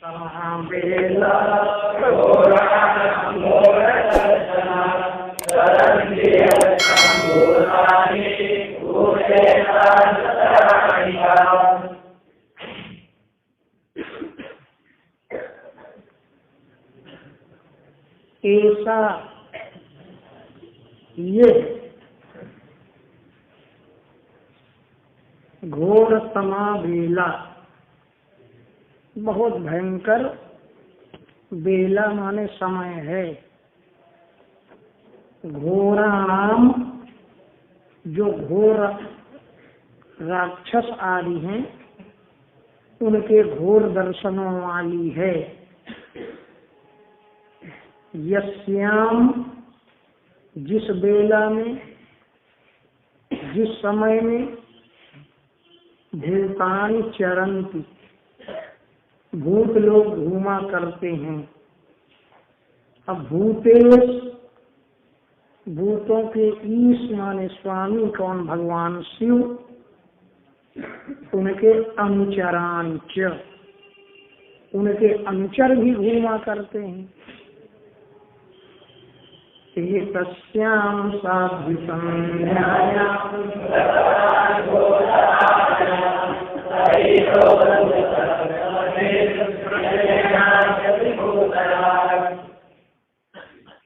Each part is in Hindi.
ऐसा ये घोर तमा बेला, बहुत भयंकर बेला माने समय है। घोराणाम, जो घोर राक्षस आदि हैं उनके घोर दर्शनों वाली है। यस्याम, जिस बेला में, जिस समय में भूतानि चरन्ति, भूत लोग घूमा करते हैं। अब भूतेश, भूतों के ईश माने स्वामी कौन? भगवान शिव। उनके अनुचरांच, उनके अनुचर भी घूमा करते हैं। तस्याम साधु संध्यायाम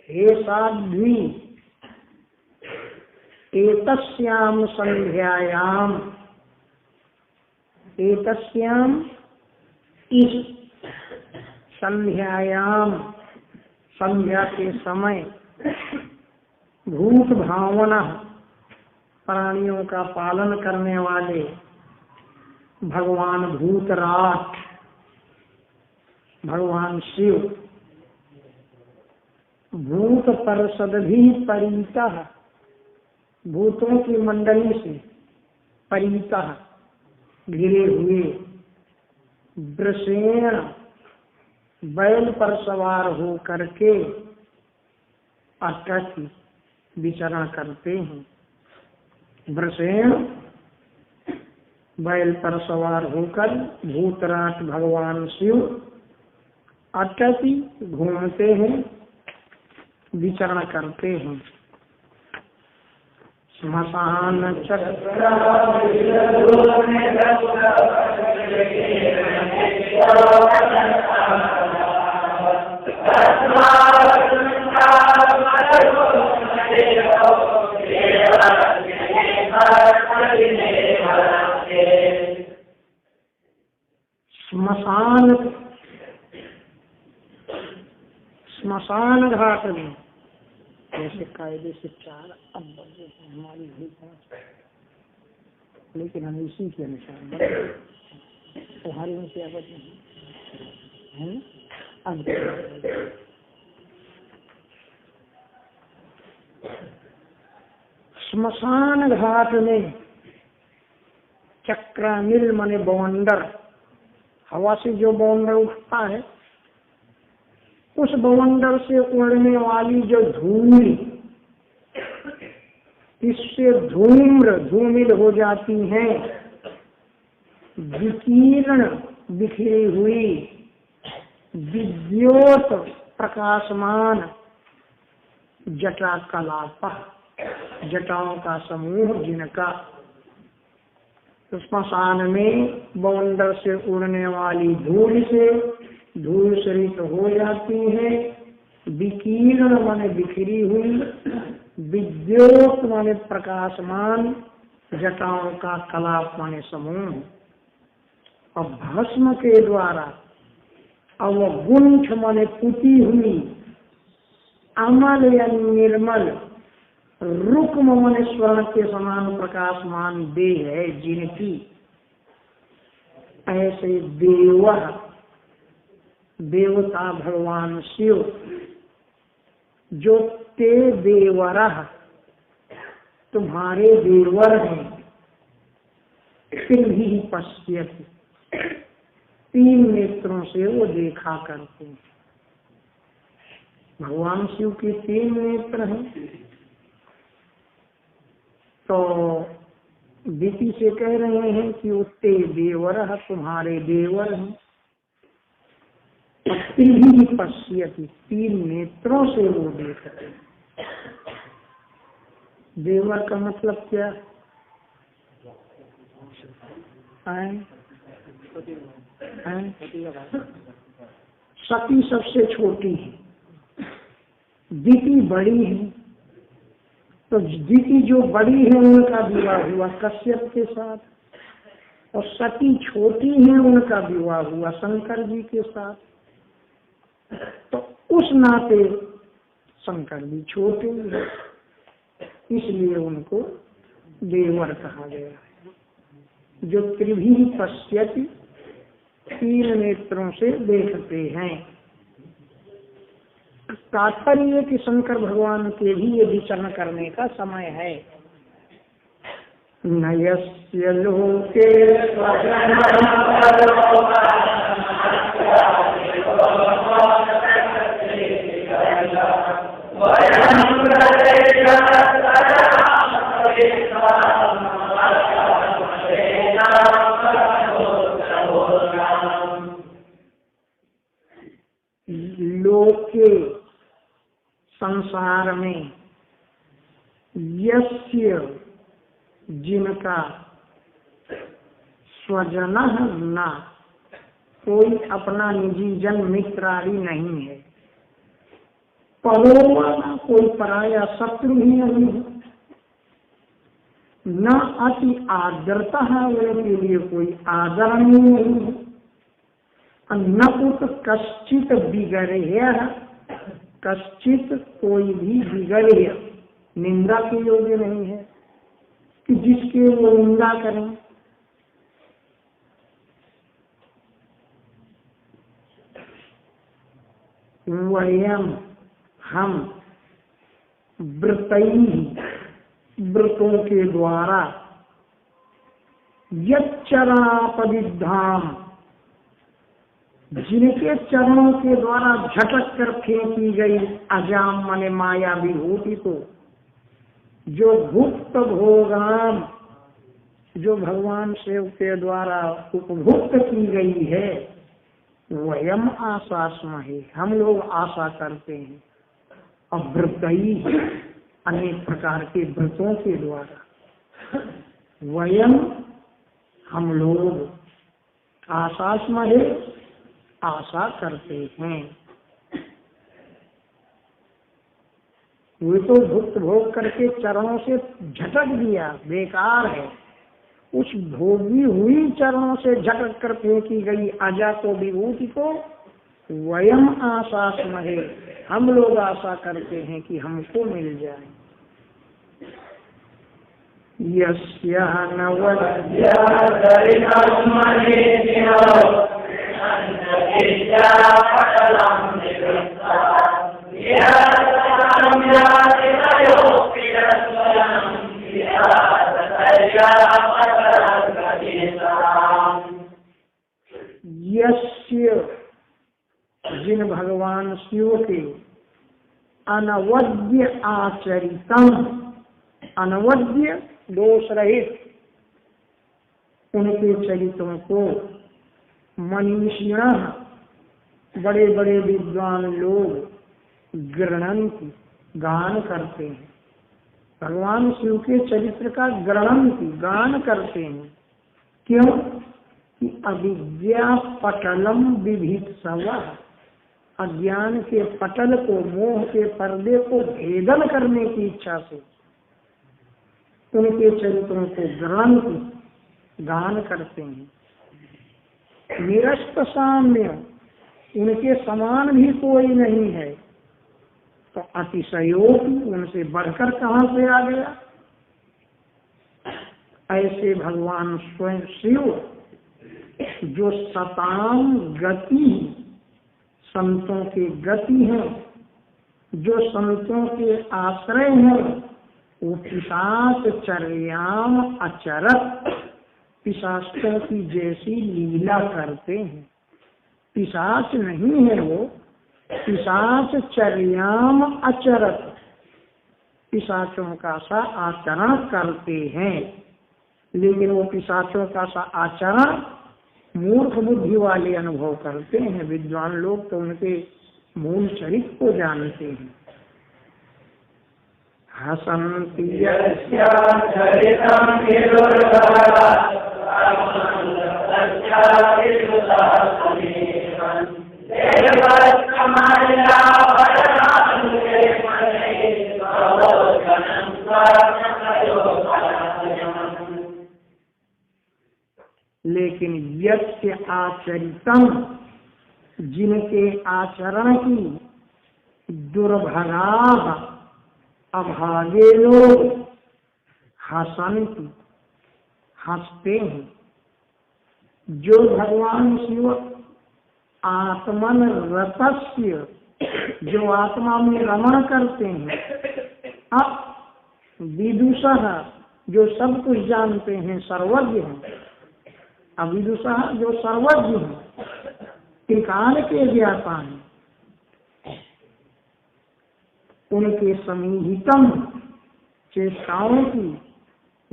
हे साध्वी, एतस्याम संध्यायाम, एतस्याम इस संध्यायाम, संध्या के समय, भूत भावना, प्राणियों का पालन करने वाले भगवान भूतराज, भगवान शिव, भूत परिषद भी परिता, भूतों की मंडली से परिता घिरे हुए, वृषेण, बैल पर सवार हो करके अटकी विचरण करते हैं। वृषेण, बैल पर सवार होकर भूतराज भगवान शिव अटकी घूमते हैं, विचरण करते हैं। श्मशान चक्र श्मशान, श्मशान घाट में जैसे कायदे से 4 अब बजे हमारी भी 5, लेकिन हम इसी के अनुसार तुम्हारी में क्या बजे है। अब श्मशान घाट में चक्रानिल माने बवंडर, हवा से जो बवंडर उठता है, उस बवंडर से उड़ने वाली जो धूल, इससे धूम्र धूमिल हो जाती हैं। विकीर्ण, बिखरी हुई, विद्योत प्रकाशमान, जटा कलाप, जटाओं का समूह जिनका। श्मशान में बवंडर से उड़ने वाली धूल से धूल शरीर हो जाती है। विकीर्ण माने बिखरी हुई, विद्योत माने प्रकाशमान, जटाओं का कलाप माने समूह। और भस्म के द्वारा अवगुंठ माने पुती हुई, अमल या निर्मल, रुक्म माने स्वर्ण के समान प्रकाशमान देह है जिनकी। ऐसे देव, देवता भगवान शिव, जो ते देवर, तुम्हारे देवर हैं। फिर भी पश्यति, 3 नेत्रों से वो देखा करते हैं। भगवान शिव के 3 नेत्र हैं। तो दीति से कह रहे हैं कि उत्ते देवर, तुम्हारे देवर हैं। त्रिभिः पश्यति, 3 नेत्रों से वो देखते हैं। देवर का मतलब क्या है? सती सबसे छोटी है, दीति बड़ी है, तो दीति जो बड़ी है उनका विवाह हुआ कश्यप के साथ, और सती छोटी है उनका विवाह हुआ शंकर जी के साथ। तो उस नाते शंकर जी छोटे हैं, इसलिए उनको देवर कहा गया है। जो त्रिभिः पश्यति, 3 नेत्रों से देखते हैं। तात्पर्य कि शंकर भगवान के भी ये विचरण करने का समय है। नयस्य लोके लोके संसार में, यस्य जिनका, स्वजन न, कोई अपना निजी जन मित्र आदि नहीं है, परोवाना कोई पराया शत्रु ही नहीं है, न अति आदरता है उनके लिए कोई आदरणीय नहीं है, न कुछ कश्चित बिगड़े, कश्चित कोई भी बिगड़े निंदा के योग्य नहीं है कि जिसके वो निंदा करें। वयम हम, व्रतई व्रतों के द्वारा, यच्चरापदिधाम जिनके चरणों के द्वारा झटक कर फेंकी गई अजाम माने माया विभूति को, जो भुक्त भोगाम जो भगवान शिव के द्वारा उपभुक्त की गई है, वयम आशास्महे हम लोग आशा करते हैं। अब व्रतई अनेक प्रकार के व्रतों के द्वारा, वयम हम लोग आशास्महे आशा करते हैं। वे तो भुक्त भोग करके चरणों से झटक दिया, बेकार है। उस भोगी हुई चरणों से झटक कर फेंकी गई अजा को विभूति को वयम आशास्महे हम लोग आशा करते हैं कि हमको मिल जाए। यस्य यस्य जिन भगवान शिव के अनवद्य आचरितम, अनवद्य दोष रहित उनके चरित्रों को मनीषिणः बड़े बड़े विद्वान लोग गृह्णन्ति गान करते हैं। भगवान शिव के चरित्र का गृह्णन्ति गान करते हैं। क्यों कि अविद्या पटलम विभीषव, अज्ञान के पटल को, मोह के पर्दे को भेदन करने की इच्छा से उनके चरित्रों को गृह्णन्ति गान करते हैं। निरस्त साम्य उनके समान भी कोई नहीं है, तो अतिशयोक्ति उनसे बढ़कर कहाँ से आ गया। ऐसे भगवान स्वयं शिव जो सताम गति, संतों के गति हैं, जो संतों के आश्रय हैं, वो पिशाच चर्याम अचरत, पिशाचों की जैसी लीला करते हैं। पिशाच नहीं है वो, पिशाच चर्याम अचरत, पिशाचों का सा आचरण करते हैं। लेकिन वो पिशाचों का सा आचरण मूर्ख बुद्धि वाले अनुभव करते हैं, विद्वान लोग तो उनके मूल चरित्र को जानते हैं। हसन्ति लेकिन यस्य आचरितम, जिनके आचरण की दुर्भगा अभागे लोग हसन्ति, हंसते हैं। जो भगवान शिव आत्मन रतस्य, जो आत्मा में रमण करते हैं, अब विदुषः, जो सब कुछ जानते हैं, सर्वज्ञ हैं। अविदुषः, जो सर्वज्ञ हैं, त्रिकाल के ज्ञाता हैं, उनके समीहितम चेष्टाओं की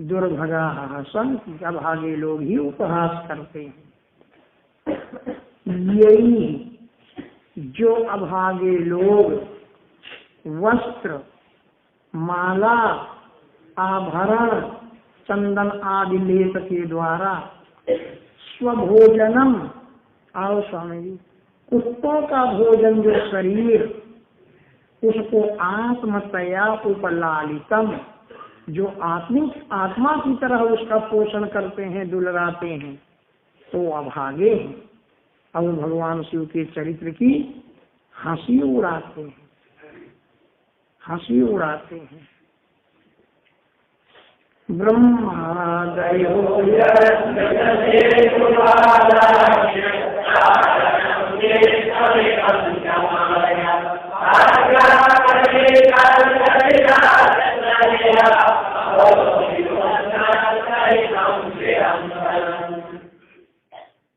दुर्भगा हसन्ति, अभागे लोग ही उपहास करते हैं। यही जो अभागे लोग वस्त्र, माला, आभरण, चंदन आदि लेप के द्वारा स्वभोजनम, आओ स्वामी जी, कुत्तों का भोजन जो शरीर, उसको आत्मतया उपलालितम, जो आत्मा की तरह उसका पोषण करते हैं, दुलराते हैं, तो अभागे हैं। अब भगवान शिव के चरित्र की हंसी उड़ाते हैं, हंसी उड़ाते हैं। ब्रह्मादयो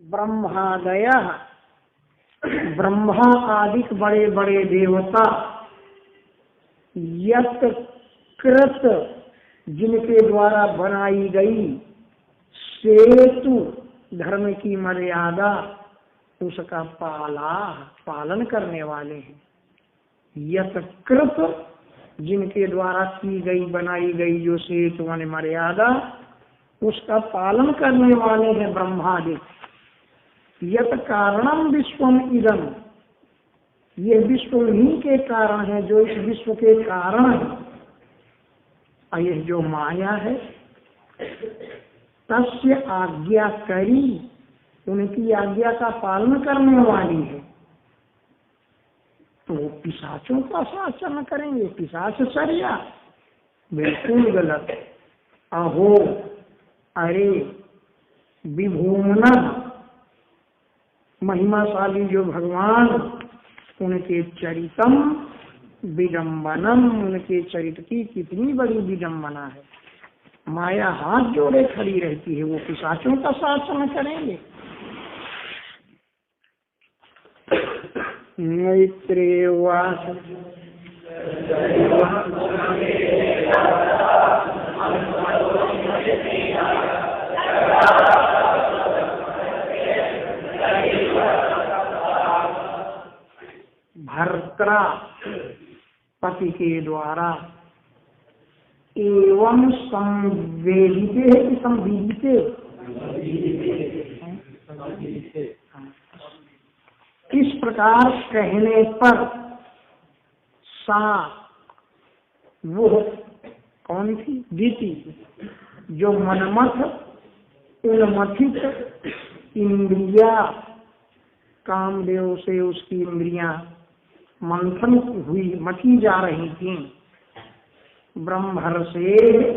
ब्रह्मादय, ब्रह्मा आदिक बड़े बड़े देवता, यत कृत, जिनके द्वारा बनाई गई सेतु, धर्म की मर्यादा, उसका पालन करने वाले हैं। यत कृत, जिनके द्वारा की गई बनाई गई जो सेतु माने मर्यादा, उसका पालन करने वाले हैं ब्रह्मादि। यत कारणम विश्वम इदम, ये विश्व उन्हीं के कारण है, जो इस विश्व के कारण है। और यह जो माया है, तस्य आज्ञा करी, उनकी आज्ञा का पालन करने वाली है। तो पिशाचों का आचरण करेंगे, पिशाच चर्या, बिल्कुल गलत। अहो, अरे, विभूमना, महिमाशाली जो भगवान, उनके चरितम विडम्बनम, उनके चरित्र की कितनी बड़ी विडम्बना है। माया हाथ जोड़े खड़ी रहती है, वो पिशाचों का शासन करेंगे। मैत्रेयवाच भर्त्रा, पति के द्वारा, एवं संवेदिते है कि संविदिते, इस प्रकार कहने पर सा, वो कौन थी, दीति, जो मनमथ उन्मथित इंद्रिया, कामदेव से उसकी इंद्रियां मंथन हुई, मथी जा रही थी। ब्रह्मर्षे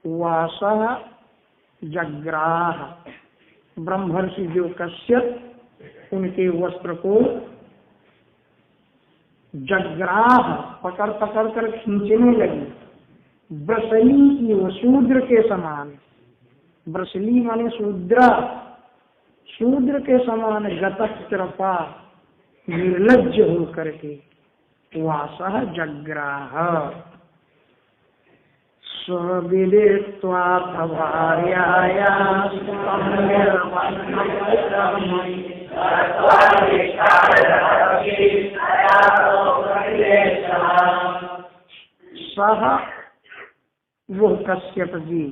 वास जग्राह, ब्रह्मर्षि जो कश्यप, उनके वस्त्र को जग्राह, पकड़ पकड़ कर खींचने लगी। ब्रसली की, वो शूद्र के समान, ब्रसली माने शूद्रा, शूद्र के समान गतत्रपा, निर्लज्ज हो करके, वासः जग्राह, स्वविदित्वा भार्याया सह वो कश्यप जी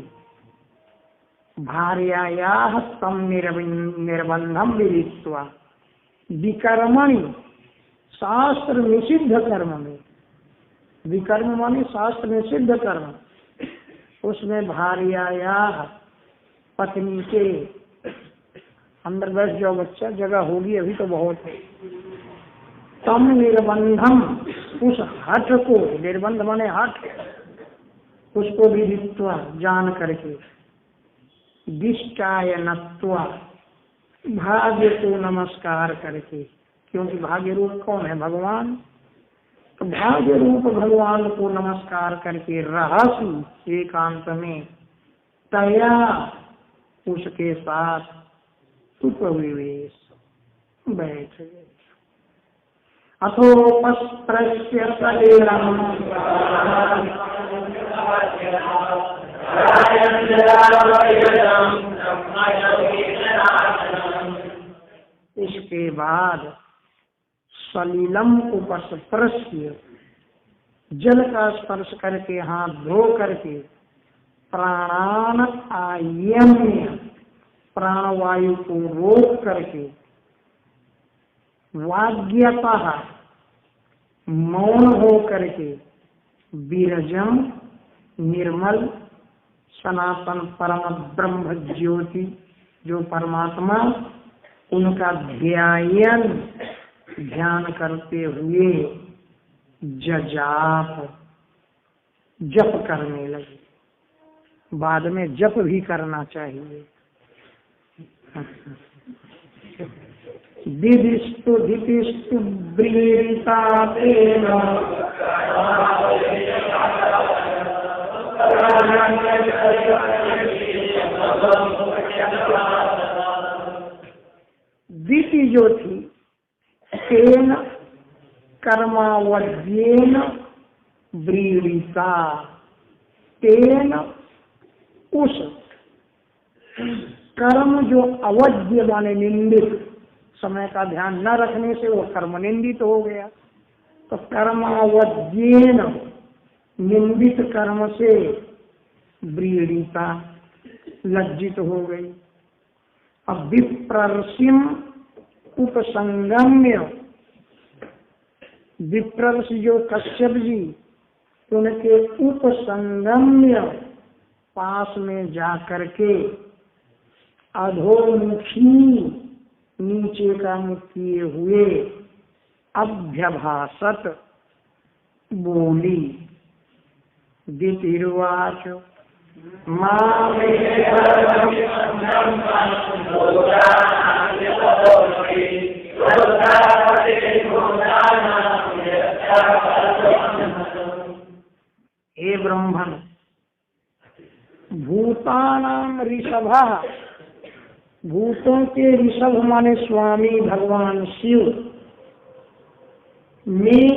भार्यायाः तम निर्बंधम विदित्वा विकर्मणि शास्त्र निषिद्ध कर्म में, विकर्म माने शास्त्र निषिद्ध कर्म, उसमें भार्यायाः पत्नी के, अंदर बैठ जाओ बच्चा, जगह होगी अभी तो बहुत है। तम निर्बंधम, उस हठ को, निर्बंध माने हठ, उसको विदित्वा जान करके, दिष्टायनत्वा भाग्य को नमस्कार करके, क्योंकि भाग्य रूप कौन है? भगवान। तो भाग्य रूप भगवान को नमस्कार करके रहस्य एकांत में तया उसके साथ उपविवेश बैठ गए। अथोपस्त्रस्य सलीलम् इसके बाद सलीलम उपस्पर्श्य, जल का स्पर्श करके, हाथ धो करके, प्राणान आयम्य, प्राणवायु को रोक करके, वाग्यतः मौन हो करके, विरजम निर्मल सनातन परम ब्रह्म ज्योति जो परमात्मा, उनका ध्यान करते हुए जजाप, जप करने लगे। बाद में जप भी करना चाहिए। दिदिस्तु धितिस्तु ब्रीडिता तेन दीति जो थी, तेन कर्मावध्येन व्रीडिता, तेन उस कर्म जो अवध्य माने निंदित, समय का ध्यान न रखने से वो कर्म निंदित हो गया। तो कर्मावध्येन, निंदित कर्म से व्रीडिता, लज्जित हो गई। अब विप्रर्षिम उपसंगम्य, विप्रर्षि जो कश्यप जी, उनके उपसंगम्य पास में जाकर के अधोमुखी, नीचे का मुख किए हुए, अभ्यभाषत, बोली। दितिर्वाच हे ब्रह्मण, भूतानां ऋषभः, भूतों के ऋषभ माने स्वामी भगवान शिव, में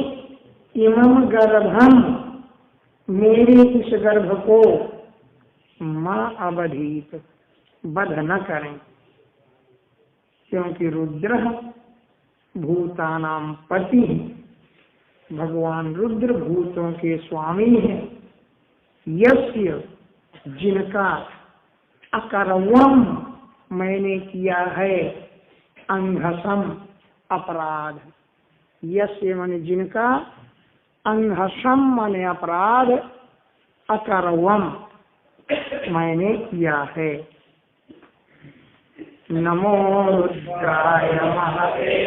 इमं गर्भम, मेरे इस गर्भ को, माँ अवधीत, बध न करें, क्योंकि रुद्र भूतानां पति, भगवान रुद्र भूतों के स्वामी हैं। यस्य, जिनका, अकर्वम, मैंने किया है, अंघसम, अपराध। यस्य माने जिनका, अंघसम माने अपराध, अकर्वम मैंने किया है। नमो रुद्राय महते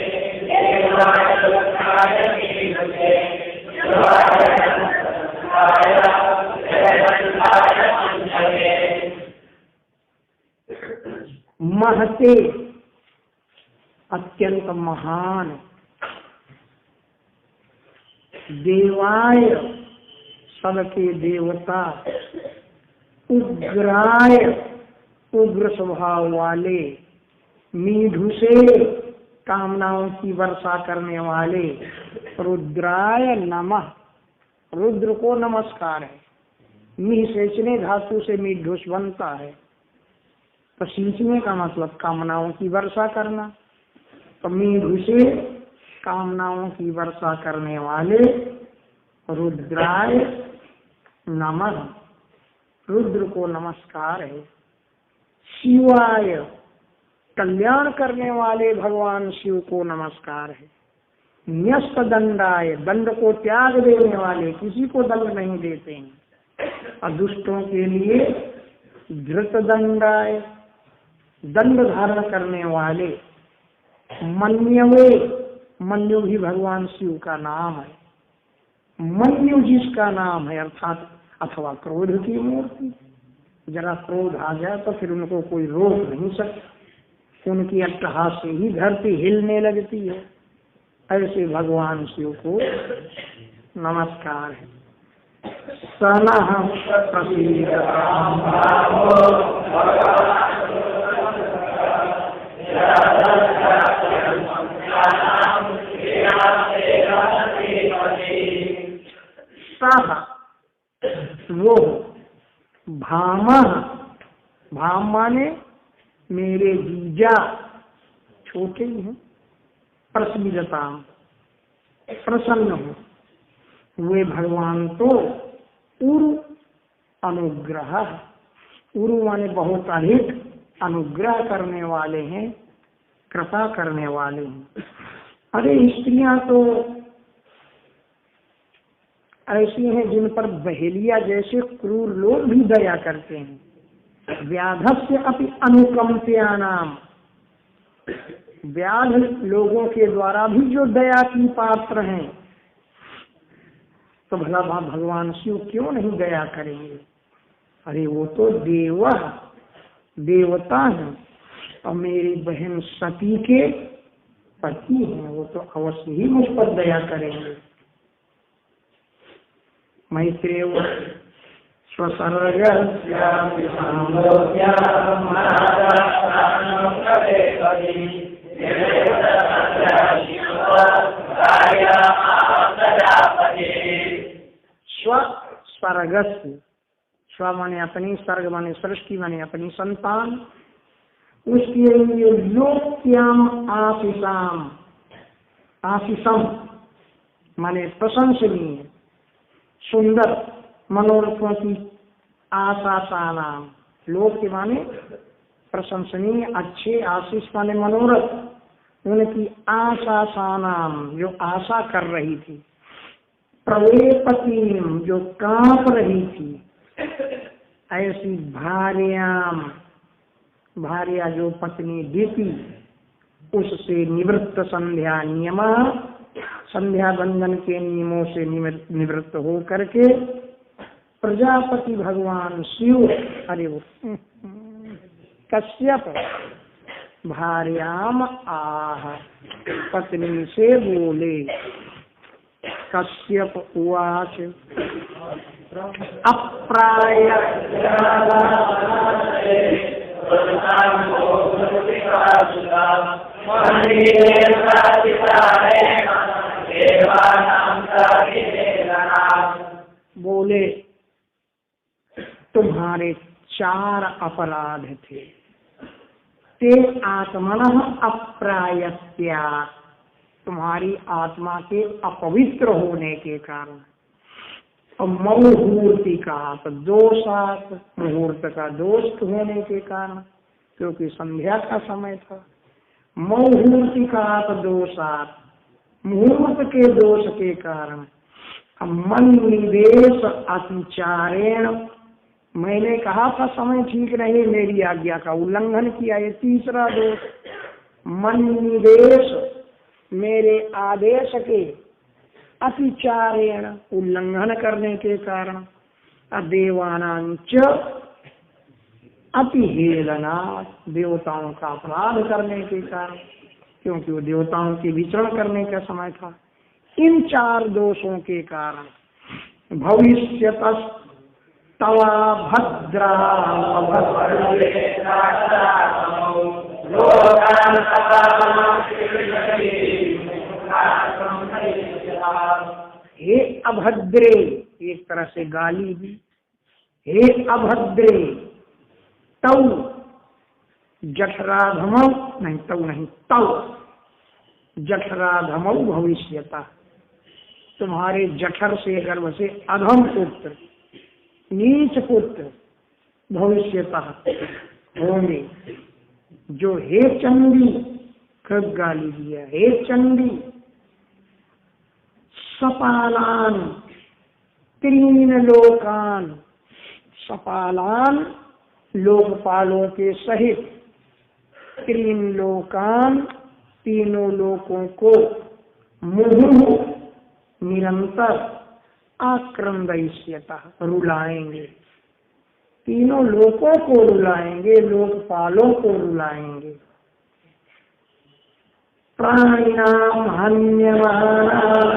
महते, अत्यंत महान, देवाय, सबके देवता, उग्राय, उग्र स्वभाव वाले, मीढु से कामनाओं की वर्षा करने वाले, रुद्राय नमः, रुद्र को नमस्कार है। मी सेचने धातु से मीढुष बनता है, तो सींचने का मतलब कामनाओं की वर्षा करना। तो मीढुषे कामनाओं की वर्षा करने वाले रुद्राय नमः, रुद्र को नमस्कार है। शिवाय कल्याण करने वाले भगवान शिव को नमस्कार है। न्यस्त दंडाय दंड को त्याग देने वाले, किसी को दंड नहीं देते हैं। और दुष्टों के लिए धृत दंडाय दंड धारण करने वाले। मन्यवे, मन्यु भी भगवान शिव का नाम है। मन्यु जिसका नाम है अर्थात अथवा क्रोध की मूर्ति, जरा क्रोध आ जाए तो फिर उनको कोई रोक नहीं सकता, उनकी अट्टहास से ही धरती हिलने लगती है। ऐसे भगवान शिव को नमस्कार है। सनः प्रसीदतां सह वो, भामः, भाम माने मेरे जीजा, छोटे ही हैं। प्रसीदता प्रसन्न हो, वे भगवान तो उरु अनुग्रह, उरु माने बहुत अधिक अनुग्रह करने वाले हैं, कृपा करने वाले हैं। अरे स्त्रियां तो ऐसी हैं जिन पर बहेलिया जैसे क्रूर लोग भी दया करते हैं। व्याधस्य अपि अनुकंपया नाम, व्याध लोगों के द्वारा भी जो दया की पात्र हैं, तो भला भगवान शिव क्यों नहीं दया करेंगे। अरे वो तो देवता हैं और मेरी बहन सती के पति हैं, वो तो अवश्य ही मुझ पर दया करेंगे। मैत्रेय स्वसर्ग स्वस्वर्गस्य, स्व माने अपनी, सर्ग माने सृष्टि माने अपनी संतान, उसके लिए लोक्याम आशीषाम, आशीषम माने प्रशंसनीय सुंदर मनोरथों की आशासानाम, लोक के माने प्रशंसनीय अच्छे, आशीष माने मनोरथ, उनकी आशासानाम जो आशा कर रही थी, प्रवेपतीम जो कांप रही थी, ऐसी भार्याम, भार्या जो पत्नी दीति, उससे निवृत्त संध्या नियम, संध्या बंधन के नियमों से निवृत्त हो करके प्रजापति भगवान शिव, अरे वो कश्यप भार्याम आह, पत्नी से बोले। कश्यप उवाच अप्राय बोले तुम्हारे 4 अपराध थे। ते आत्मनः अप्रायस्या, तुम्हारी आत्मा के अपवित्र होने के कारण। और मुहूर्ति का तो दोषात, मुहूर्त का दोष होने के कारण, क्योंकि संध्या का समय था। मुहूर्ति का तो दोषात, मुहूर्त के दोष के कारण। मन निवेश अतिचारेण, मैंने कहा था समय ठीक नहीं, मेरी आज्ञा का उल्लंघन किया, ये तीसरा दोष। मन निवेश, मेरे आदेश के अतिचारेण, उल्लंघन करने के कारण। अदेवानांच अतिहेलना, देवताओं का अपराध करने के कारण, क्योंकि वो देवताओं के विचरण करने का समय था। इन 4 दोषों के कारण भविष्यतः तवा भद्रा हे अभद्रे, एक तरह से गाली भी, हे अभद्रे तौ जठराधमौ, नहीं तौ नहीं तौ जठराधमौ भविष्यता, तुम्हारे जठर से गर्भ से अधम पुत्र नीच पुत्र भविष्यता होंगे। जो हे चंडी, खूब गाली दिया, हे चंडी सपालान तीन लोकान, सपालान लोकपालों के सहित, तीन लोकान तीनों लोकों को, मुहुः निरंतर, आक्रंदयिष्यता रुलाएंगे, तीनों लोकों को रुलाएंगे, लोकपालों को रुलाएंगे। प्राणिनाम हन्यमानानाम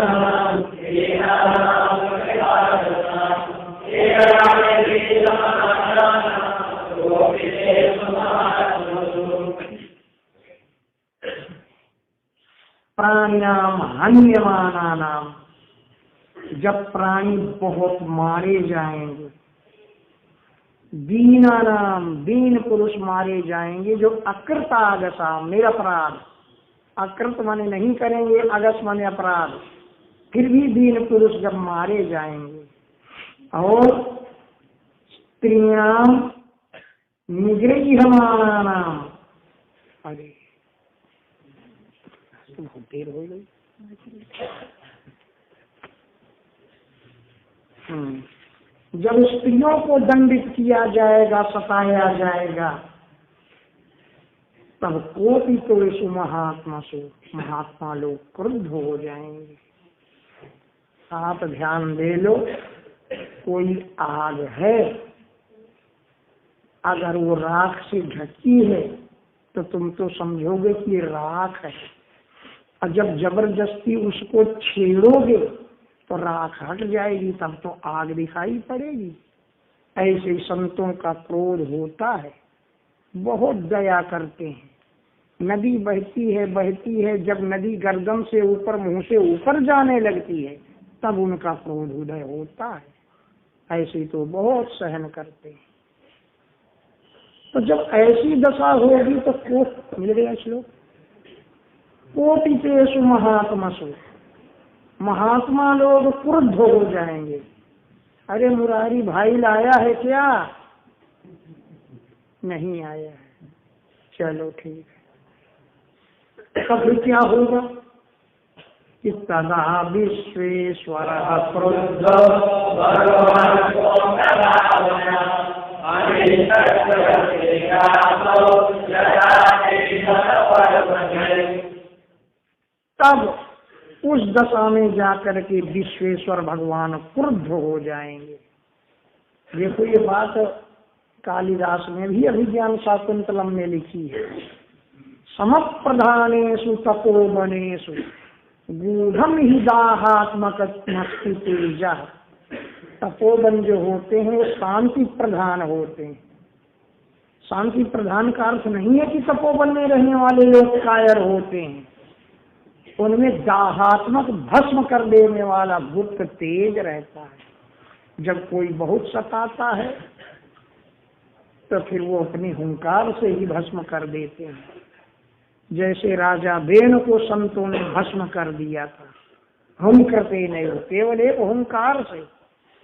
प्राणिनाम हन्यमानानाम, जब प्राणी बहुत मारे जाएंगे, दीनानाम दीन पुरुष मारे जाएंगे, जो अकृतागसाम निरपराध, अकृत माने नहीं करेंगे, अगस माने अपराध, फिर भी दीन पुरुष जब मारे जाएंगे, और स्त्रियां निगृह्यमानानाम, अरे बहुत देर हो गई। जब स्त्रियों को दंडित किया जाएगा, सताया जाएगा, तब कोटि तो यीशु महात्मा लोग क्रुद्ध हो जाएंगे। आप ध्यान दे लो, कोई आग है, अगर वो राख से ढकी है तो तुम तो समझोगे कि राख है, और जब जबरदस्ती उसको छेड़ोगे तो राख हट जाएगी, तब तो आग दिखाई पड़ेगी। ऐसे संतों का क्रोध होता है, बहुत दया करते हैं। नदी बहती है, जब नदी गर्दन से ऊपर, मुंह से ऊपर जाने लगती है, तब उनका क्रोध उदय होता है। ऐसे तो बहुत सहन करते हैं। तो जब ऐसी दशा होगी तो कोट मिल गया श्लोक, कोटितेषु महात्मसु, महात्मा लोग क्रुद्ध हो जाएंगे। अरे मुरारी भाई लाया है क्या? नहीं आया है, चलो ठीक है। कब क्या होगा? कि तदा विश्वेश्वर क्रुद्ध तब उस दशा में जाकर के विश्वेश्वर भगवान क्रुद्ध हो जाएंगे। देखो ये बात कालिदास ने भी अभिज्ञान शाकुंतलम में लिखी है। समप्रधानेषु तपोवनेषु गूढ़म ही दाहात्मक तेजः। तपोवन जो होते हैं शांति प्रधान होते हैं। शांति प्रधान का अर्थ नहीं है कि तपोवन में रहने वाले लोग कायर होते हैं, उनमें दाहात्मक भस्म कर देने वाला गुप्त तेज रहता है। जब कोई बहुत सताता है तो फिर वो अपनी हुंकार से ही भस्म कर देते हैं। जैसे राजा बेन को संतों ने भस्म कर दिया था, हम करते नहीं हो, केवल एक हुंकार से,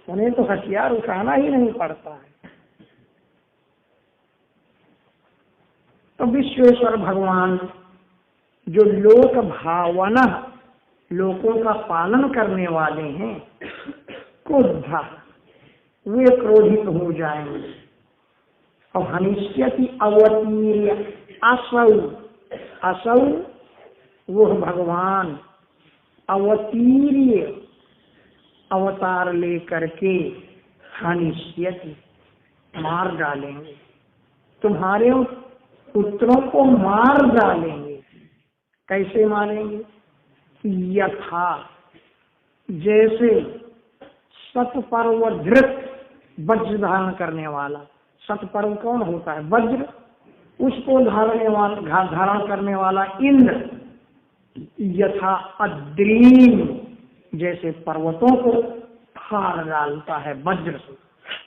उन्हें तो हथियार उठाना ही नहीं पड़ता है। तो विश्वेश्वर भगवान जो लोक भावना, लोगों का पालन करने वाले हैं, क्रोधा, वे क्रोधित हो जाएंगे। और हनिष्यति अवतीर्य असौ, असौ वह भगवान अवतीर्य अवतार लेकर के हनिष्यति मार डालेंगे, तुम्हारे पुत्रों को मार डालेंगे। कैसे मारेंगे? यथा, जैसे सतपर्व धृत, वज्र धारण करने वाला। सतपर्व कौन होता है? वज्र। उसको धारण करने वाला इंद्र। यथा अद्रीन, जैसे पर्वतों को फाड़ डालता है वज्र से।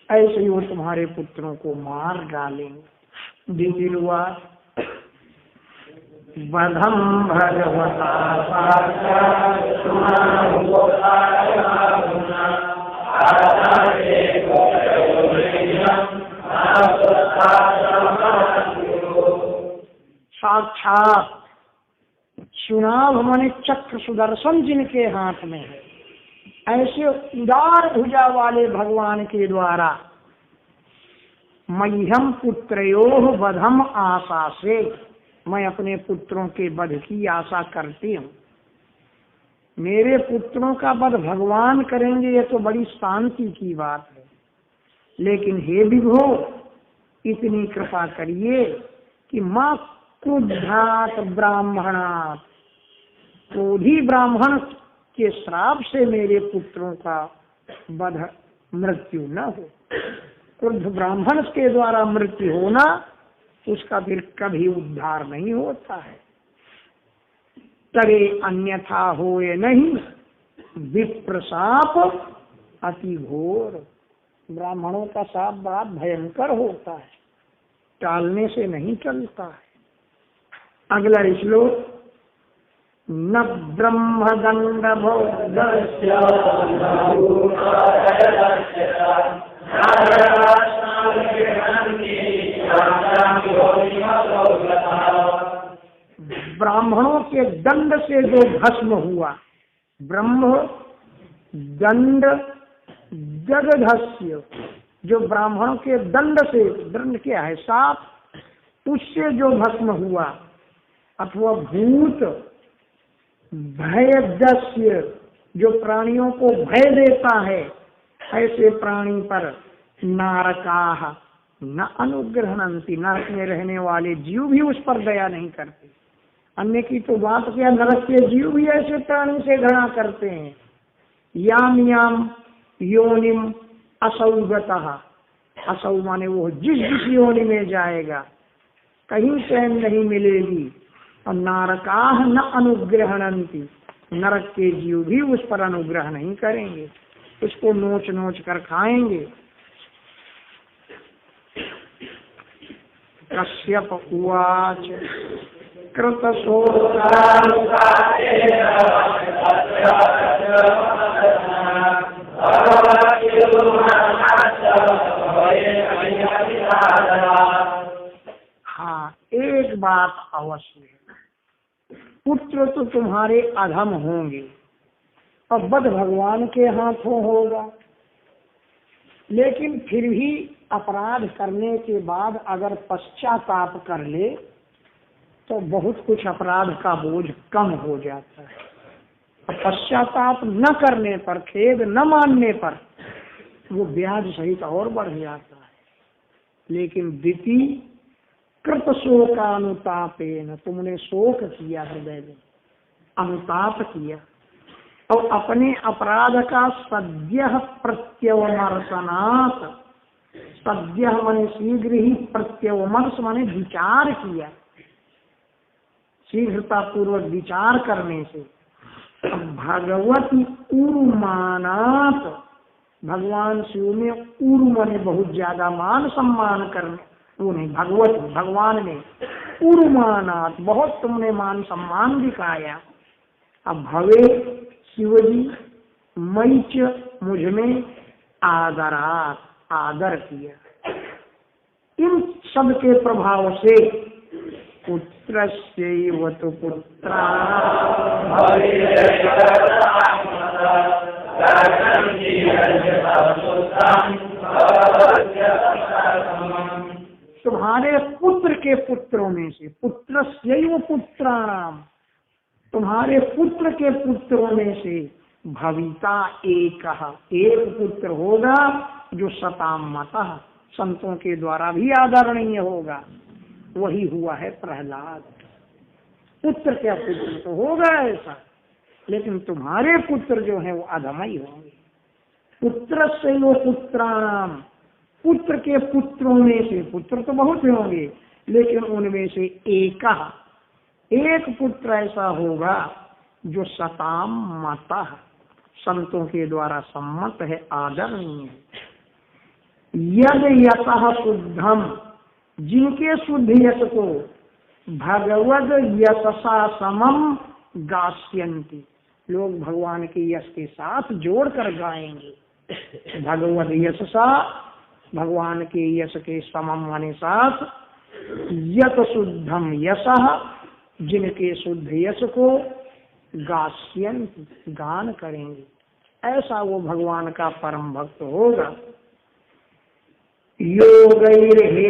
ऐसे ही वो तुम्हारे पुत्रों को मार डालेंगे। दितिरुआ वधम भगवता साक्षात चुनाव माने चक्र सुदर्शन जिनके हाथ में है, ऐसे उदार भुजा वाले भगवान के द्वारा मह्यम पुत्रयोः वधम आशा से मैं अपने पुत्रों के वध की आशा करती हूँ। मेरे पुत्रों का वध भगवान करेंगे ये तो बड़ी शांति की बात है, लेकिन हे विभो इतनी कृपा करिए कि माँ क्रुद्धात ब्राह्मणात्, क्रोधी ब्राह्मण के श्राप से मेरे पुत्रों का वध मृत्यु न हो। क्रुद्ध ब्राह्मण के द्वारा मृत्यु होना उसका फिर कभी उद्धार नहीं होता है। तरे अन्यथा होए नहीं विप्र साप अति घोर। ब्राह्मणों का साप बड़ा भयंकर होता है, टालने से नहीं टलता है। अगला श्लोक न ब्रह्मदंड भोगस्य ब्राह्मणों के दंड से जो भस्म हुआ, ब्रह्म दंड जगधस्य, जो ब्राह्मणों के दंड से, दंड क्या है साप, उससे जो भस्म हुआ, अथवा भूत भयदस्य, जो प्राणियों को भय देता है, ऐसे प्राणी पर नारकाः न अनुग्रहणन्ति, नरक में रहने वाले जीव भी उस पर दया नहीं करते। अन्य की तो बात क्या, नरक के जीव भी ऐसे प्राणी से घृणा करते हैं। याम याम योनिम असौगतः, असौ माने वो जिस जिस योनि में जाएगा कहीं चैन नहीं मिलेगी। और नारकाः न अनुग्रहणन्ति, नरक के जीव भी उस पर अनुग्रह नहीं करेंगे, उसको नोच नोच कर खाएंगे। कश्यप उवाच कृतशोका हाँ, एक बात अवश्य है, पुत्र तो तुम्हारे अधम होंगे और वध भगवान के हाथों होगा, लेकिन फिर भी अपराध करने के बाद अगर पश्चाताप कर ले तो बहुत कुछ अपराध का बोझ कम हो जाता है। और पश्चाताप न करने पर, खेद न मानने पर वो ब्याज सहित और बढ़ जाता है। लेकिन द्वितीय कृत शोकानुतापेन, तुमने शोक किया हृदय में, अनुताप किया और अपने अपराध का सद्यः प्रत्यवमर्शनात्, सद्यः माने शीघ्र ही, प्रत्यवमर्श माने विचार किया, शीघ्रता पूर्वक विचार करने से। भगवती उर्मानात्, भगवान शिव में उर् माने बहुत ज्यादा मान सम्मान करने, वो नहीं, भगवत भगवान ने उर्मानात् बहुत तुमने मान सम्मान दिखाया। अब भवे शिवजी मई च, मुझ में आदरात, आदर किया। इन सब के प्रभाव से पुत्रस्यैव तु पुत्रा तुम्हारे पुत्र के पुत्रों में से, पुत्रस्यैव पुत्राणाम, तुम्हारे पुत्र के पुत्रों में से भविता एक पुत्र होगा जो सताम मतः, संतों के द्वारा भी आदरणीय होगा। वही हुआ है प्रहलाद। पुत्र क्या, पुत्र तो होगा ऐसा, लेकिन तुम्हारे पुत्र जो है वो अधम ही होंगे। पुत्र से वो पुत्राणाम, पुत्र के पुत्रों में से, पुत्र तो बहुत होंगे लेकिन उनमें से एक पुत्र ऐसा होगा जो सताम मतः, संतों के द्वारा सम्मत है, आदरणीय है। यद यशः शुद्धम, जिनके शुद्ध यश को भगवद यशसा समम गास्यन्ति, लोग भगवान के यश के साथ जोड़कर गाएंगे। भगवद यशसा, भगवान के यश के समम माने साथ, यत शुद्धम यशः, जिनके शुद्ध यश को गास्यन्ति, गान करेंगे, ऐसा वो भगवान का परम भक्त होगा। योगैर्हेमेव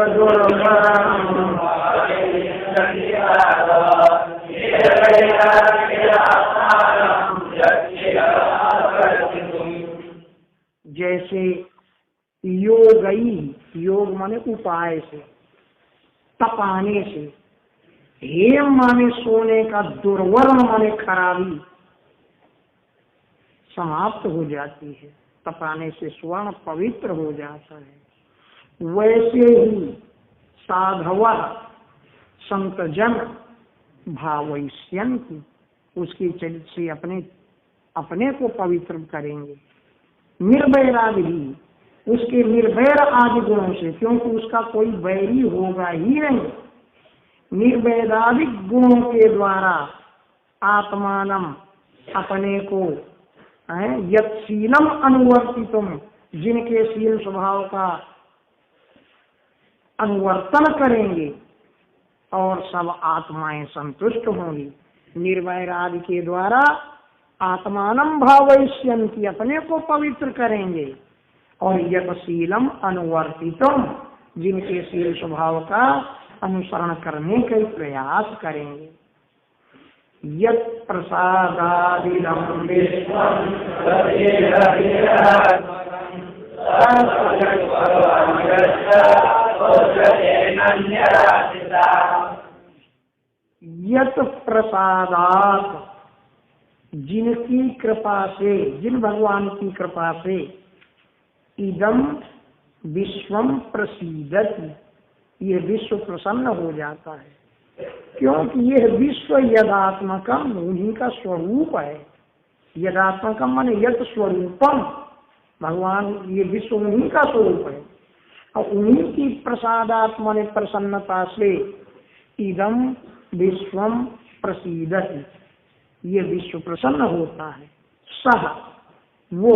दुर्वरम् जैसे योगई, योग माने उपाय से, तपाने से, हेम माने सोने का, दुर्वर्ण माने खराबी समाप्त हो जाती है, तपाने से स्वर्ण पवित्र हो जाता है। वैसे ही साधव संत जन भावयिष्यन्ति, उसके चरित्र से अपने को पवित्र करेंगे। निर्वैराग ही, उसके निर्वैर आदि गुणों से, क्योंकि उसका कोई वैरी होगा ही नहीं। निर्वैरागिक गुणों के द्वारा आत्मानम, अपने को, यत्शीलम अनुवर्तितुम, जिनके शील स्वभाव का अनुवर्तन करेंगे और सब आत्माएं संतुष्ट होंगी। निर्वैराग के द्वारा आत्मानम भावयिष्यन्ति, अपने को पवित्र करेंगे, और यत्शीलम अनुवर्तितुम, जिनके शील स्वभाव का अनुसरण करने का प्रयास करेंगे। यत् प्रसादादिदं विश्वं यत् प्रसादात्, जिनकी कृपा से, जिन भगवान की कृपा से, इदम विश्वम प्रसीदति, ये विश्व प्रसन्न हो जाता है, क्योंकि यह विश्व यदात्मकम, उन्हीं का स्वरूप है। यदात्मकम माने यत स्वरूपम, भगवान, ये विश्व उन्हीं का स्वरूप है, और उन्हीं की प्रसादात्मा ने प्रसन्नता से इदम विश्वम प्रसीदति, ये विश्व प्रसन्न होता है। सह, वो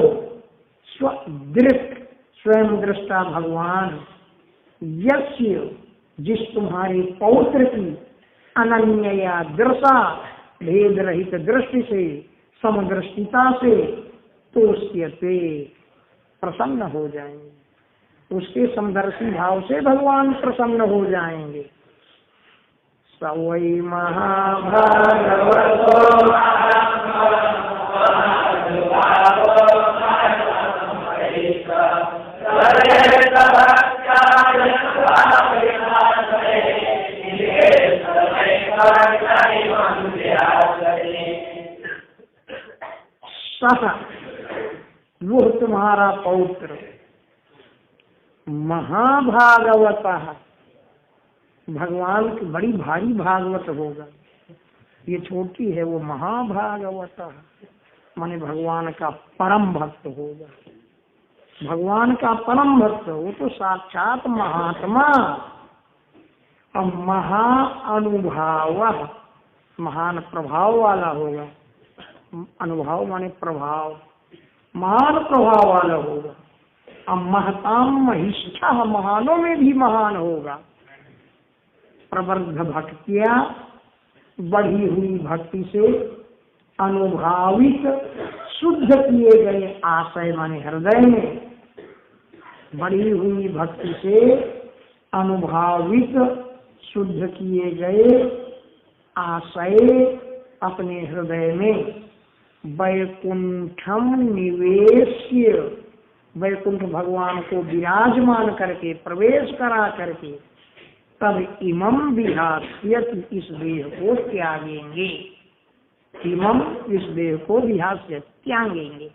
स्वदृक्, स्वयं दृष्टा भगवान, यस्य, जिस तुम्हारे पौत्र की अनन्या दृशा, भेद रहित दृष्टि से, समदृष्टिता से, तोष्यते, प्रसन्न हो जाएंगे, उसके समदर्शी भाव से भगवान प्रसन्न हो जाएंगे। स वै महाभागवतो सह, वो तुम्हारा पौत्र, महाभागवत, भगवान की बड़ी भारी भागवत होगा, ये छोटी है, वो महाभागवत माने भगवान का परम भक्त होगा। भगवान का परम भक्त, वो तो साक्षात महात्मा, और महाअनुभाव, महान प्रभाव वाला होगा। अनुभव माने प्रभाव, महान प्रभाव वाला होगा। और महताम महिष्ठा, महानों में भी महान होगा। प्रवर्ध भक्तिया, बढ़ी हुई भक्ति से, अनुभावित, शुद्ध किए गए आशय माने हृदय में, बढ़ी हुई भक्ति से अनुभावित, शुद्ध किए गए आशय अपने हृदय में, वैकुंठम निवेश्य, वैकुंठ भगवान को विराजमान करके, प्रवेश करा करके, तब इमम विहास्यति, इस देह को त्यागेंगे। इमम, इस देह को विहास्य, त्यागेंगे।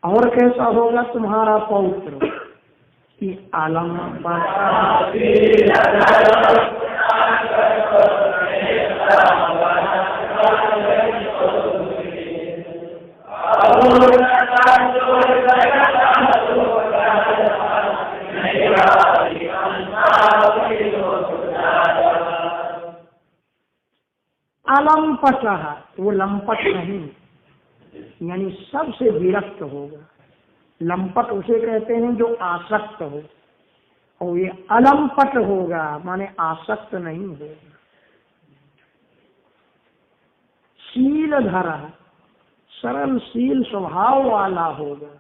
और कैसा होगा तुम्हारा पौत्र कि आलम रहा, वो लंपट नहीं, यानी सबसे विरक्त होगा। लंपट उसे कहते हैं जो आसक्त हो, और ये अलंपट होगा माने आसक्त नहीं होगा। शीलधर, सरल शील स्वभाव वाला होगा।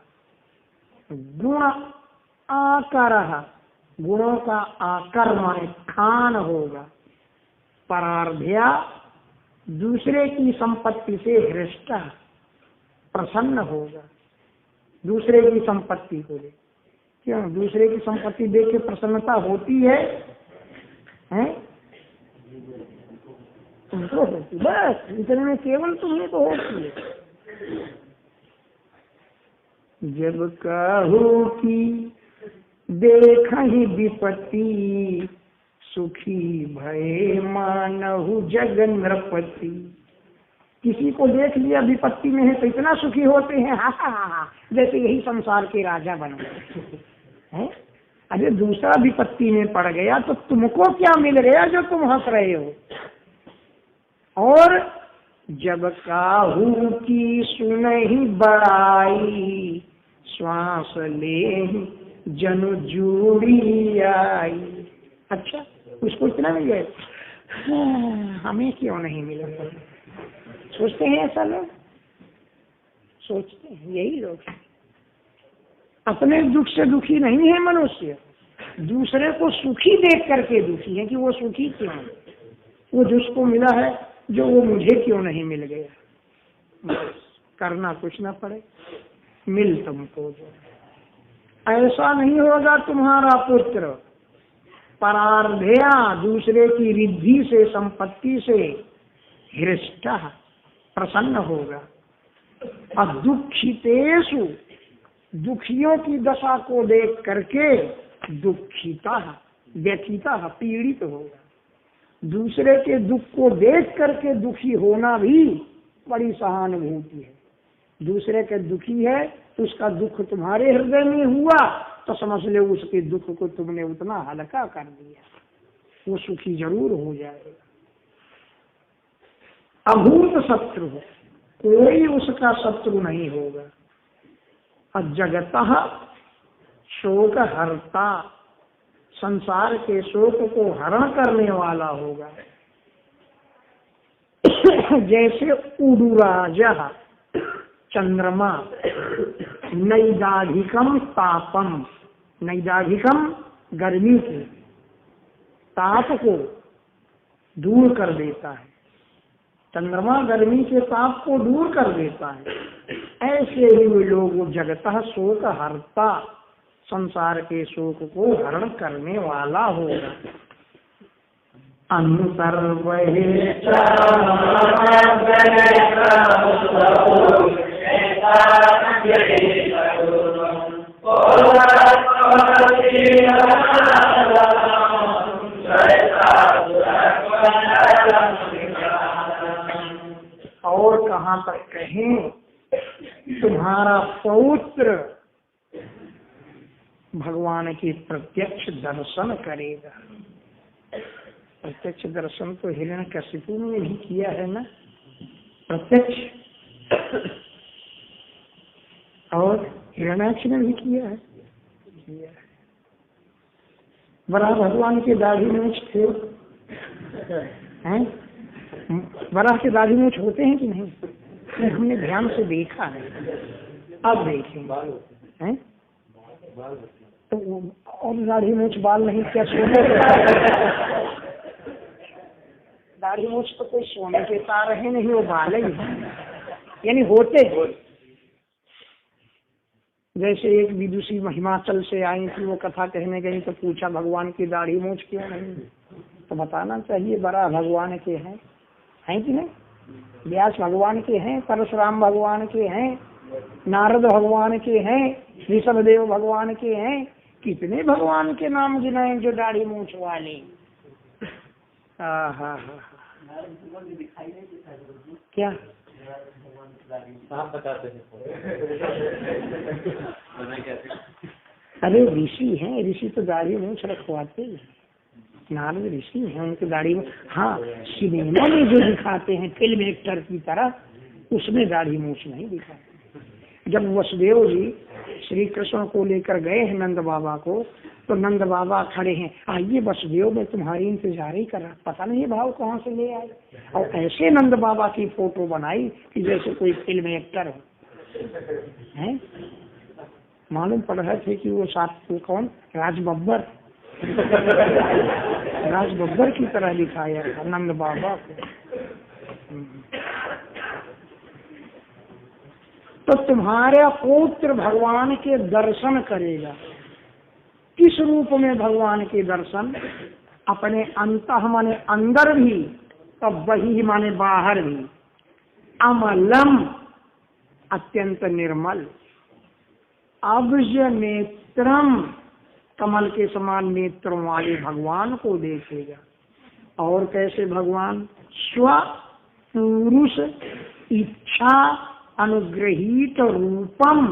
गुण आकर, गुणों का आकर माने खान होगा। परार्ध्या, दूसरे की संपत्ति से हृष्ट, प्रसन्न होगा। दूसरे की संपत्ति को देख, क्यों दूसरे की संपत्ति देख के प्रसन्नता होती है, हैं? तुमको होती, बस इतने में केवल तुम्हें तो होती है। जब कहूँ कि देखहि विपत्ति, सुखी भय मानहु जग नृपति। किसी को देख लिया विपत्ति में है तो इतना सुखी होते हैं, हा हा हा, जैसे यही संसार के राजा बन गए हैं। अरे दूसरा विपत्ति में पड़ गया तो तुमको क्या मिल गया जो तुम हंस रहे हो। और जब काहू की सुनहि बड़ाई, श्वास ले जनु जूड़ी आई। अच्छा उसको इतना मिल गया, हमें क्यों नहीं मिला। सोचते हैं ऐसा लोग, सोचते हैं यही लोग। अपने दुख से दुखी नहीं है मनुष्य, दूसरे को सुखी देख करके दुखी है कि वो सुखी क्यों, वो जिसको मिला है जो वो मुझे क्यों नहीं मिल गया। करना कुछ ना पड़े, मिल तुमको। ऐसा नहीं होगा तुम्हारा पुत्र। परार्धया, दूसरे की रिद्धि से संपत्ति से हृष्ट, प्रसन्न होगा। और दुखितेषु, दुखियों की दशा को देख करके दुखिता, व्यथिता, पीड़ित होगा। दूसरे के दुख को देख करके दुखी होना भी बड़ी सहानुभूति है। दूसरे के दुखी है तो उसका दुख तुम्हारे हृदय में हुआ तो समझ ले उसके दुख को तुमने उतना हल्का कर दिया, वो सुखी जरूर हो जाएगा। अभूत शत्रु हो, कोई उसका शत्रु नहीं होगा। और जगतः शोक हरता, संसार के शोक को हरण करने वाला होगा। जैसे उडुराज चंद्रमा, नैदाधिकम तापम, नैदाधिकम गर्मी के ताप को दूर कर देता है। चंद्रमा गर्मी के ताप को दूर कर देता है। ऐसे ही वे लोग जगतः शोक हरता, संसार के शोक को हरण करने वाला होगा। अंतर और कहाँ तक कहें, तुम्हारा पौत्र भगवान की प्रत्यक्ष दर्शन करेगा। प्रत्यक्ष दर्शन तो हिरण्यकशिपु ने भी किया है ना, प्रत्यक्ष, और हिरण्याक्ष ने भी किया है। वराह भगवान के दाढ़ी मूछ थे, हैं? वराह के दाढ़ी मूछ होते हैं कि नहीं? हमने ध्यान से देखा है, अब देखें, हैं? तो और दाढ़ी मूछ बाल नहीं, क्या सोने के दाढ़ी मूछ तो कोई सोने के तार है नहीं, वो बाल ही यानी होते हैं। जैसे एक विदुषी हिमाचल से आई थी, वो कथा कहने गई तो पूछा भगवान की दाढ़ी मूछ क्यों नहीं, तो बताना चाहिए बड़ा भगवान के हैं कि नहीं? व्यास भगवान के हैं, परशुराम भगवान के हैं, नारद भगवान के हैं, ऋषभदेव भगवान के हैं, कितने भगवान के नाम गिनाए जो दाढ़ी मूछ वाले। क्या आप बताते हैं? अरे ऋषि हैं, ऋषि तो दाढ़ी मूछ रखवाते हैं। नारद ऋषि हैं, उनकी दाढ़ी में, हाँ सिनेमा में जो दिखाते हैं फिल्म एक्टर की तरह, उसमें दाढ़ी मूछ नहीं दिखाते। जब वसुदेव जी श्री कृष्ण को लेकर गए हैं नंद बाबा को, तो नंद बाबा खड़े हैं, आइए वसुदेव मैं तुम्हारी इंतजार ही कर रहा, पता नहीं भाव कहाँ से ले आए। और ऐसे नंद बाबा की फोटो बनाई कि जैसे कोई फिल्म एक्टर हो है। मालूम पड़ रहे थे कि वो साथ कौन राज बब्बर राज बब्बर की तरह दिखाया था नंद बाबा को। तो तुम्हारा पुत्र भगवान के दर्शन करेगा। किस रूप में भगवान के दर्शन? अपने अंतः माने अंदर भी, तब वही माने बाहर भी, अमलम अत्यंत निर्मल, अब्ज नेत्रम कमल के समान नेत्रों वाले भगवान को देखेगा। और कैसे भगवान? स्व पुरुष इच्छा अनुग्रहित रूपम,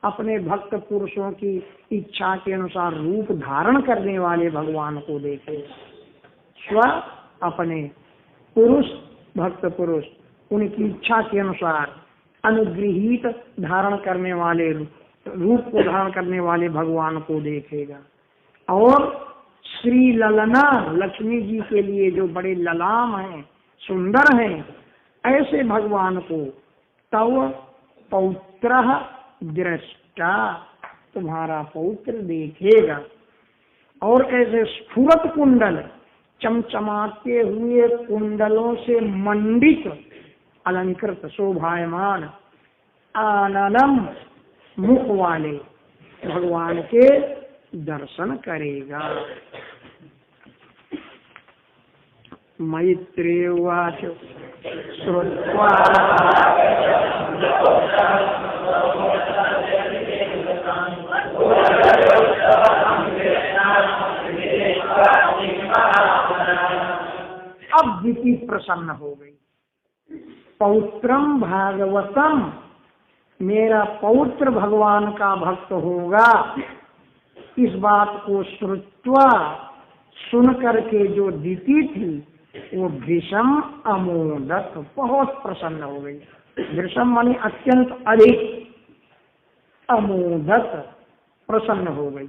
अपने भक्त पुरुषों की इच्छा के अनुसार रूप धारण करने वाले भगवान को देखे। स्व अपने, पुरुष भक्त पुरुष, उनकी इच्छा के अनुसार अनुग्रहित धारण करने वाले रूप को धारण करने वाले भगवान को देखेगा। और श्री ललना, लक्ष्मी जी के लिए जो बड़े ललाम हैं, सुंदर हैं, ऐसे भगवान को तव पौत्र दृष्टा, तुम्हारा पौत्र देखेगा। और कैसे? स्फुरत कुंडल, चमचमाते हुए कुंडलों से मंडित, अलंकृत, शोभायमान, आननम मुख वाले भगवान के दर्शन करेगा। मैत्रेय उवाच श्रुत्वा अब दिति प्रसन्न हो गई। पौत्रम भागवतम, मेरा पौत्र भगवान का भक्त होगा, इस बात को श्रुत्वा, सुन करके जो दिति थी वो भीषम अमोदत, बहुत प्रसन्न हो गई। भीषम माने अत्यंत अधिक, अमोदत प्रसन्न हो गई।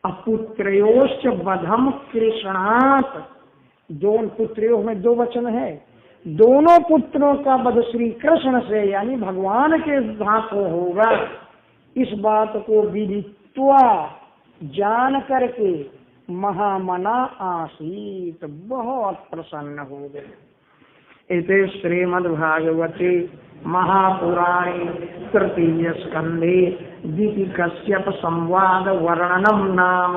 अपुत्रयोश्च वधम कृष्णात्, दोनों पुत्रियों में दो वचन है, दोनों पुत्रों का वध श्री कृष्ण से यानी भगवान के हाथों होगा। इस बात को विदित्वा, जान करके महामना आसीत, बहुत प्रसन्न हो गए। इति श्रीमद्भागवते महापुराणे तृतीय स्कंधे दिति कश्यप संवाद वर्णनम नाम